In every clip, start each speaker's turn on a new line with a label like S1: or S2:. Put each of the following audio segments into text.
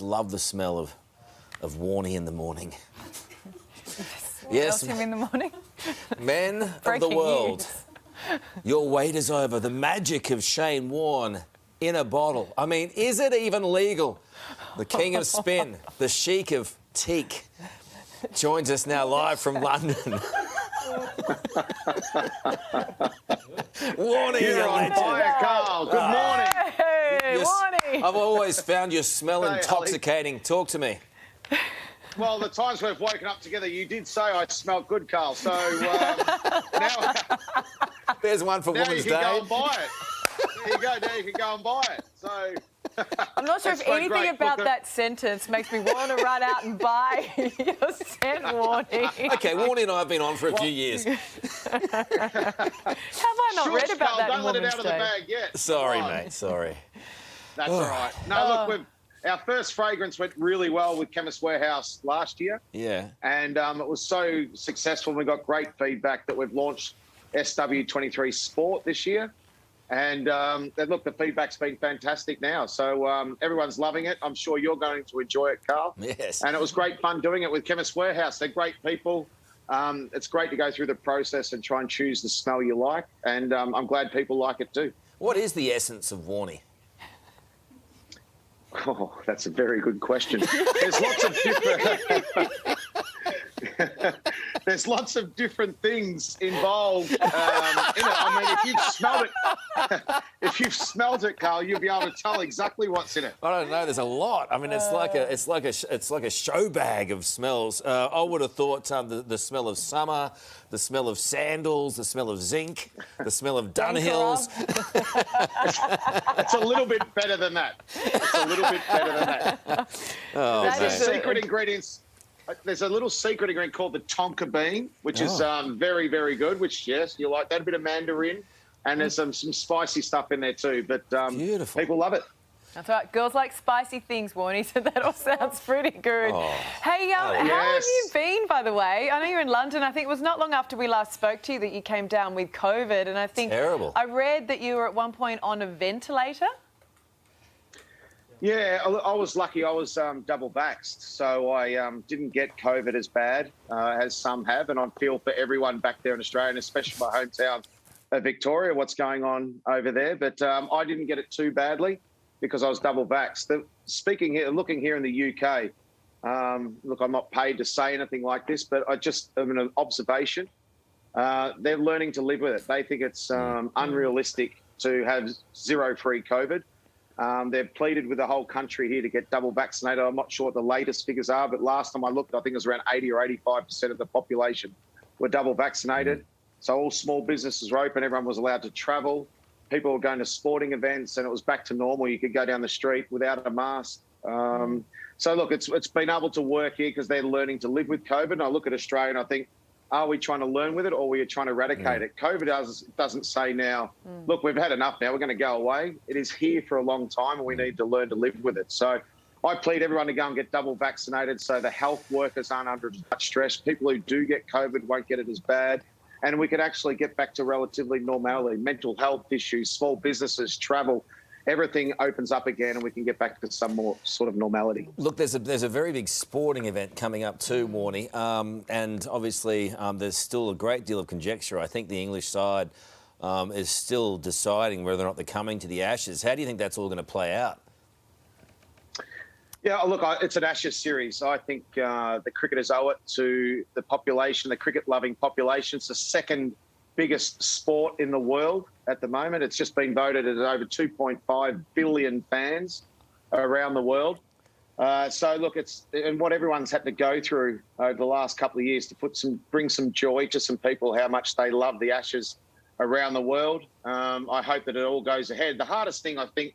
S1: Love the smell of Warne in the morning.
S2: What else in the morning?
S1: Men of the
S2: Breaking
S1: world,
S2: news.
S1: your wait is over. The magic of Shane Warne in a bottle. I mean, is it even legal? The king of spin, the chic of teak, joins us now live from London. Warne, you legend.
S3: Hi, Karl. Good morning.
S2: Hey, Warne.
S1: I've always found your smell intoxicating. Talk to me.
S3: Well, the times we've woken up together, you did say I smelled good, Karl. So now,
S1: There's one for
S3: now you
S1: Women's
S3: can
S1: Day.
S3: go and buy it. There you go. Now you can go and buy it. So
S2: I'm not sure if
S3: That's
S2: anything
S3: great.
S2: about
S3: Look,
S2: that sentence makes me want to run out and buy your scent, Warne.
S1: Okay, Warne and I have been on for a few years.
S2: Have I not read about
S3: Karl,
S2: that
S3: don't
S2: in
S3: let it
S2: Women's
S3: out of the
S2: Day?
S3: bag yet.
S1: Sorry,
S3: Come on.
S1: mate, sorry.
S3: That's all right. No, look, our first fragrance went really well with Chemist Warehouse last year.
S1: Yeah.
S3: And it was so successful. We got great feedback that we've launched SW23 Sport this year. And look, the feedback's been fantastic now. So everyone's loving it. I'm sure you're going to enjoy it, Karl.
S1: Yes.
S3: And it was great fun doing it with Chemist Warehouse. They're great people. It's great to go through the process and try and choose the smell you like. And I'm glad people like it too.
S1: What is the essence of Warne?
S3: Oh, that's a very good question. There's lots of different... There's lots of different things involved in it. I mean, if you've smelled it, Karl, you'll be able to tell exactly what's in it.
S1: I don't know. There's a lot. I mean, it's like a show bag of smells. I would have thought the smell of summer, the smell of sandals, the smell of zinc, the smell of Dunhills.
S3: It's a little bit better than that. It's a little bit better than that.
S1: Oh,
S3: There's
S1: man.
S3: a secret ingredients. There's a little secret ingredient called the tonka bean, which is very, very good, which, yes, you like that. A bit of mandarin. And there's some spicy stuff in there too. But
S1: Beautiful.
S3: people love it.
S2: That's right. Girls like spicy things, Warne, so that all sounds pretty good.
S1: Oh.
S2: Hey, how have
S3: Yes.
S2: you been, by the way? I know you're in London. I think it was not long after we last spoke to you that you came down with COVID. And I think
S1: Terrible.
S2: I read that you were at one point on a ventilator.
S3: Yeah, I was lucky. I was double vaxxed, so I didn't get COVID as bad as some have. And I feel for everyone back there in Australia, and especially my hometown of Victoria, what's going on over there. But I didn't get it too badly because I was double vaxxed. Looking here in the UK, look, I'm not paid to say anything like this, but I just am an observation. They're learning to live with it. They think it's unrealistic to have zero free COVID. They've pleaded with the whole country here to get double vaccinated. I'm not sure what the latest figures are, but last time I looked, I think it was around 80 or 85% of the population were double vaccinated. So all small businesses were open. Everyone was allowed to travel. People were going to sporting events, and it was back to normal. You could go down the street without a mask. So, look, it's been able to work here because they're learning to live with COVID. And I look at Australia and I think, are we trying to learn with it or are we trying to eradicate it? COVID doesn't say now, look, we've had enough now, we're going to go away. It is here for a long time and we need to learn to live with it. So I plead everyone to go and get double vaccinated so the health workers aren't under as much stress. People who do get COVID won't get it as bad. And we could actually get back to relatively normality. Mental health issues, small businesses, travel, everything opens up again and we can get back to some more sort of normality.
S1: Look, there's a very big sporting event coming up too, Warne, and obviously there's still a great deal of conjecture. I think the English side is still deciding whether or not they're coming to the Ashes. How do you think that's all going to play out?
S3: Yeah, look, it's an Ashes series. I think the cricketers owe it to the population, the cricket-loving population. It's the second biggest sport in the world at the moment. It's just been voted as over 2.5 billion fans around the world. So, look, and what everyone's had to go through over the last couple of years to bring some joy to some people, how much they love the Ashes around the world. I hope that it all goes ahead. The hardest thing, I think,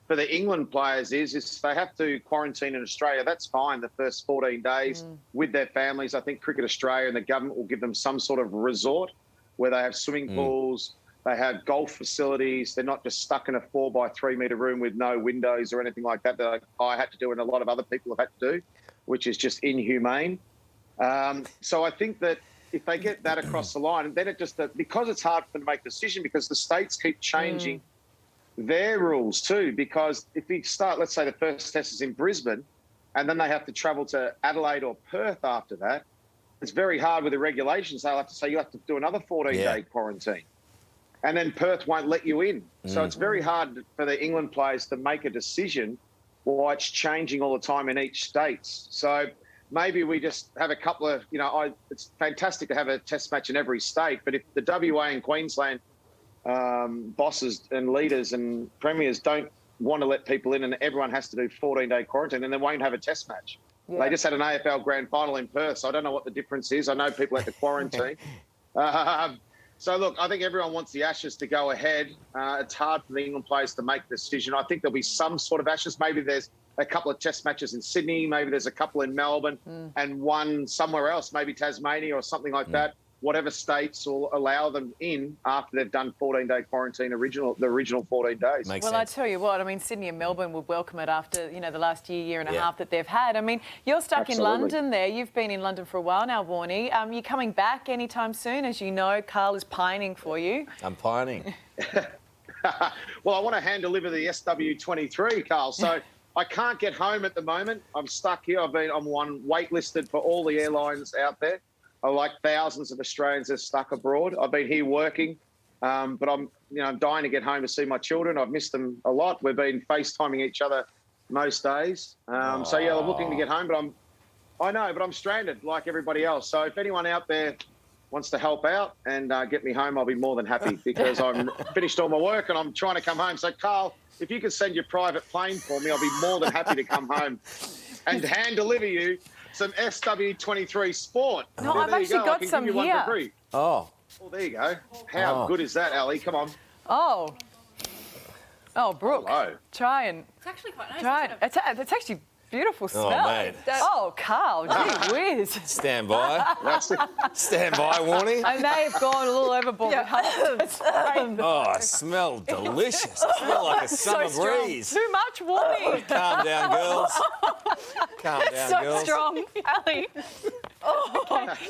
S3: for the England players is they have to quarantine in Australia. That's fine, the first 14 days with their families. I think Cricket Australia and the government will give them some sort of resort where they have swimming pools, they have golf facilities. They're not just stuck in a 4 by 3 metre room with no windows or anything like that I had to do and a lot of other people have had to do, which is just inhumane. So I think that if they get that across the line, then because it's hard for them to make a decision because the states keep changing their rules too, because if you start, let's say the first test is in Brisbane, and then they have to travel to Adelaide or Perth after that. It's very hard with the regulations. They'll have to say you have to do another 14-day quarantine. And then Perth won't let you in. So it's very hard for the England players to make a decision why it's changing all the time in each state. So maybe we just have a couple of, it's fantastic to have a test match in every state, but if the WA and Queensland bosses and leaders and premiers don't want to let people in and everyone has to do 14-day quarantine, then they won't have a test match. Yeah. They just had an AFL grand final in Perth, so I don't know what the difference is. I know people had to quarantine. So, look, I think everyone wants the Ashes to go ahead. It's hard for the England players to make the decision. I think there'll be some sort of Ashes. Maybe there's a couple of test matches in Sydney. Maybe there's a couple in Melbourne and one somewhere else, maybe Tasmania or something like that. Whatever states will allow them in after they've done 14-day quarantine, the original 14 days.
S2: Makes sense. I tell you what, I mean, Sydney and Melbourne would welcome it after, the last year and a half that they've had. I mean, you're stuck in London there. You've been in London for a while now, Warne. You coming back anytime soon? As you know, Karl is pining for you.
S1: I'm pining.
S3: Well, I want to hand deliver the SW23, Karl. So I can't get home at the moment. I'm stuck here. I'm waitlisted for all the airlines out there. Like thousands of Australians are stuck abroad. I've been here working, but I'm dying to get home to see my children. I've missed them a lot. We've been FaceTiming each other most days. So yeah, I'm looking to get home, but I'm stranded like everybody else. So if anyone out there wants to help out and get me home, I'll be more than happy because I'm finished all my work and I'm trying to come home. So Karl, if you could send your private plane for me, I'll be more than happy to come home and hand deliver you some SW23 Sport.
S2: No, I've actually got some here.
S3: One for free.
S1: Oh.
S3: Well, there you go. How good is that, Ali? Come on.
S2: Oh, Brooke.
S3: Hello.
S2: Try and...
S4: It's actually quite nice.
S2: It's actually beautiful smell.
S1: Oh, mate.
S2: Oh, Karl, gee whiz.
S1: Stand by. Stand by, Warne.
S2: I may have gone a little overboard.
S1: Oh, it smelled delicious. It smelled like a summer breeze.
S2: Too much, Warne.
S1: Calm down, girls. Calm down, girls.
S2: So strong, Ali.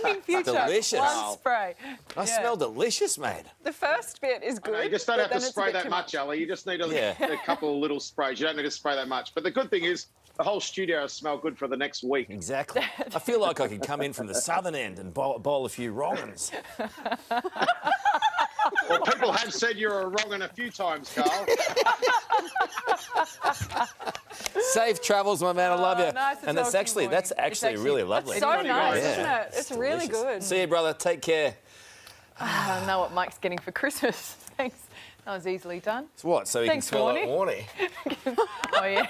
S2: In future,
S1: delicious.
S2: One spray.
S1: I smell delicious, mate.
S4: The first bit is good.
S3: You just don't have to spray that much, Ali. You just need a couple of little sprays. You don't need to spray that much. But the good thing is, the whole studio will smell good for the next week.
S1: Exactly. I feel like I could come in from the southern end and bowl a few wrong-uns.
S3: Well, people have said you're a wrong-un a few times, Karl.
S1: Safe travels, my man. I love you.
S2: Nice
S1: and that's actually really lovely.
S4: It's so nice,
S3: Yeah.
S4: isn't it? It's really good.
S1: See you, brother. Take care.
S2: I don't know what Mike's getting for Christmas. Thanks. That was easily done.
S1: It's what? So he can smell like Warne?
S2: Oh, yeah.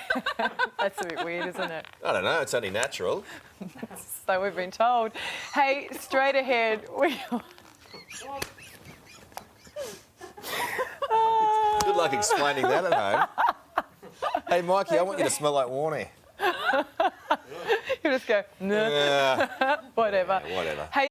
S2: That's a bit weird, isn't it?
S1: I don't know. It's only natural.
S2: So we've been told. Hey, straight ahead.
S1: Good luck explaining that at home. Hey, Mikey, I want you to smell like Warne.
S2: You just go, no.
S1: Yeah.
S2: Whatever.
S1: Whatever.
S2: Hey,